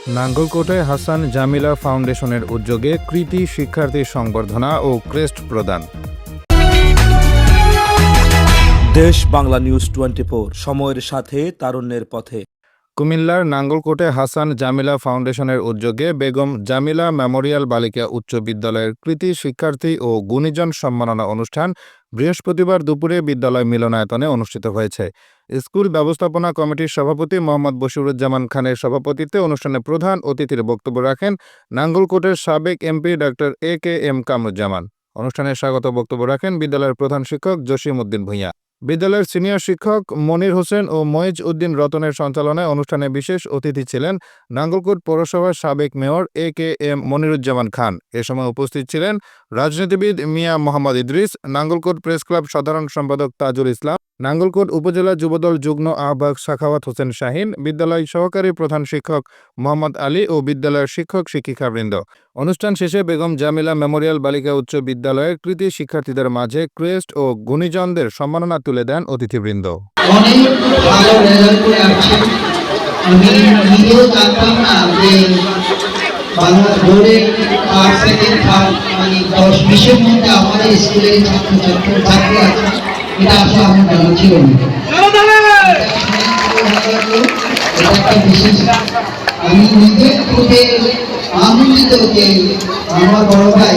নাঙ্গলকোটে হাসান জামিলা ফাউন্ডেশনের উদ্যোগে কৃতি শিক্ষার্থী সংবর্ধনা ও ক্রেস্ট প্রদান। দেশ বাংলা নিউজ 24, সময়ের সাথে তারুণ্যের পথে। কুমিল্লার নাঙ্গলকোটে হাসান জামিলা ফাউন্ডেশনের উদ্যোগে বেগম জামিলা মেমোরিয়াল বালিকা উচ্চ বিদ্যালয়ের কৃতি শিক্ষার্থী ও গুণীজন সম্মাননা অনুষ্ঠান বৃহস্পতিবার দুপুরে বিদ্যালয় মিলনায়তনে অনুষ্ঠিত হয়েছে। স্কুল ব্যবস্থাপনা কমিটির সভাপতি মোহাম্মদ বশিরুজ্জামান খানের সভাপতিত্বে অনুষ্ঠানে প্রধান অতিথির বক্তব্য রাখেন নাঙ্গলকোটের সাবেক এমপি ডক্টর এ.কে.এম. কামরুজ্জামান। অনুষ্ঠানে স্বাগত বক্তব্য রাখেন বিদ্যালয়ের প্রধান শিক্ষক জসিম উদ্দিন ভূঁইয়া। বিদ্যালয়ের সিনিয়র শিক্ষক মনির হোসেন ও মইজ উদ্দিন রতনের সঞ্চালনায় অনুষ্ঠানে বিশেষ অতিথি ছিলেন নাঙ্গলকোট পৌরসভার সাবেক মেয়র এ.কে.এম. মনিরুজ্জামান খান। এ সময় উপস্থিত ছিলেন রাজনীতিবিদ মিয়া মোহাম্মদ ইদ্রিস, নাঙ্গলকোট প্রেস ক্লাব সাধারণ সম্পাদক তাজুল ইসলাম, নাঙ্গলকোট উপজেলা যুবদল যুগ্ম আহ্বায়ক সাখাওয়াত হোসেন শাহিন, বিদ্যালয় সহকারী প্রধান শিক্ষক মোহাম্মদ আলী ও বিদ্যালয়ের শিক্ষক শিক্ষিকাবৃন্দ। অনুষ্ঠান শেষে বেগম জামিলা মেমোরিয়াল বালিকা উচ্চ বিদ্যালয়ের কৃতি শিক্ষার্থীদের মাঝে ক্রেস্ট ও গুণীজনদের সম্মাননা তুলে দেন অতিথিবৃন্দ। অনেক ভালো রেজাল্ট করে আসছে। আমি নিজেও জানতাম না যে বাংলা বোর্ডে ফার্স্ট সেকেন্ড থার্ড মানে 10-20-এর মধ্যে আমাদের স্কুলের ছাত্রী আছে, এটা আসলে আমার জানা ছিল না। এটা একটা বিশেষ, আমি নিজের খুবই আনন্দিত যে আমার বড় ভাই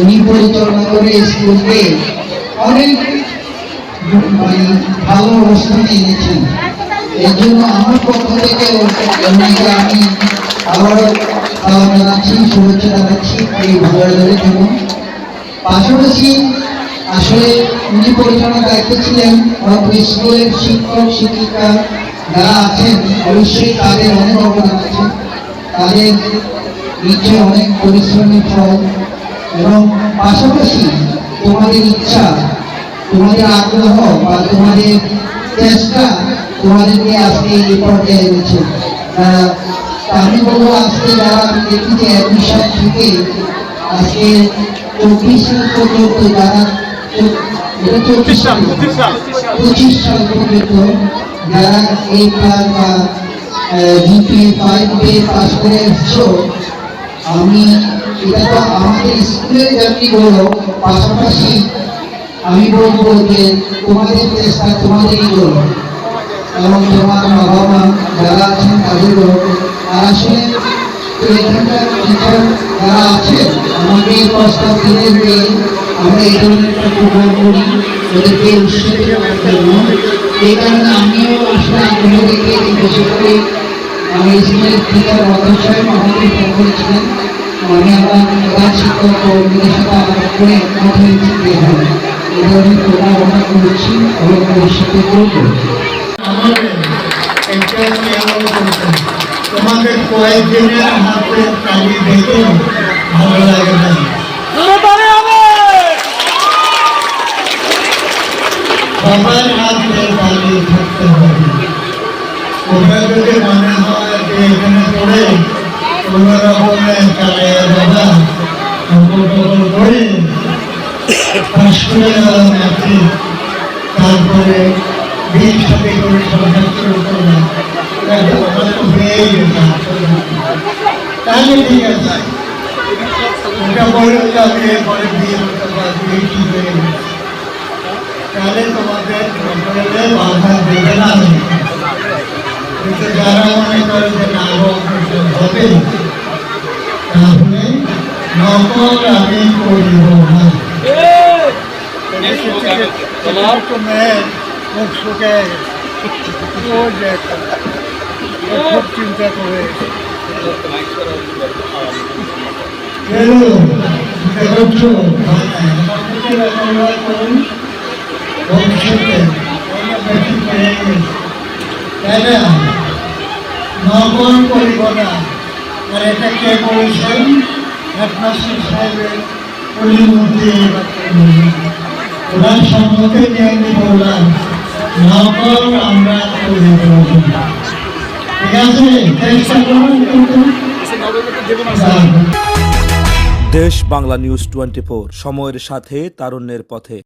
উনি পরিচালনা করে স্কুলকে অনেক ভালো অবস্থানে এনেছেন। এর জন্য আমার পক্ষ থেকে ওনাকে আমি আবারও জানাচ্ছি, শুভেচ্ছা জানাচ্ছি এই ভালো রেজাল্টের জন্য। পাশাপাশি আসলে উনি পরিচালনার দায়িত্বে ছিলেন, স্কুলের শিক্ষক শিক্ষিকা যারা আছেন অবশ্যই তাদের অনেক অবদান আছে, তাদের ইচ্ছে অনেক পরিশ্রমের ফল। এবং পাশাপাশি তোমাদের ইচ্ছা, তোমাদের আগ্রহ বা তোমাদের চেষ্টা তোমাদেরকে আজকে এই পর্যায়ে এনেছে। আমি বলবো আজকে যারা আমি দেখি যে অ্যাডমিশন থেকে আজকে 24 সাল পর্যন্ত যারা 25 সাল পর্যন্ত যারা এই ক্লাস বা জিপি 5 পাস করে এসছো, আমি এটা তো আমাদের স্কুলের জার্নি বলো, পাশাপাশি আমি বলবো যে তোমাদের চেষ্টা তোমাদেরই বলো এবং তোমার বাবা মা যারা আছেন তাদের বলো। আর আসলে এখানকার টিচার যারা আছেন আমাকে প্রস্তাব দিলেন যে আমরা এই ধরনের একটা প্রোগ্রাম করি ওদেরকে উৎসাহিত করার জন্য। এই কারণে আমিও আসলে আগ্রহ দেখে বিশেষ করে আমি স্কুলের টিচার অধ্যক্ষ সাহেব আমাকে ফোন করেছিলেন। আমি আমার প্রধান শিক্ষক কর্মীদের সাথে আলাপ করে একমত হয়েছি যে হ্যাঁ এই ধরনের প্রোগ্রাম আমরা করছি এবং ভবিষ্যতে করব। তোমাদের কয়েকদিনের হাতে কালি দেখে ভালো লাগে না, সবার হাতে কালি থাকতে হবে। ওটা যদি মনে হয় যে এখানে পড়ে কোনো রকমের চালিয়ে যাবা করে পাশ করে গেলাম আছি, তারপরে বিয়ে সাথে করে সংসার শুরু করলাম, তাহলে ঠিক আছে। ওটা বলে আমি এরপরে বিয়ে করতে পারবো, কি হয়ে গেছে, তাহলে তোমাদের বাধা দেবে না। কিন্তু যারা মনে করে যে না হবে, তাহলে নকল আমি করিব না। মেয়ের মুখ শুকে খুব চিন্তা করে নকল করিব না। আর এটা কে বলেছেন? হেডমাস্টার সাহেবের পরিমন্ত্রী ওনার সম্মুখে নিয়ে আমি বললাম নকল আমরা করিব না। ঠিক আছে, চেষ্টা করুন। দেশ বাংলা নিউজ 24, সময়ের সাথে তারুণ্যের পথে।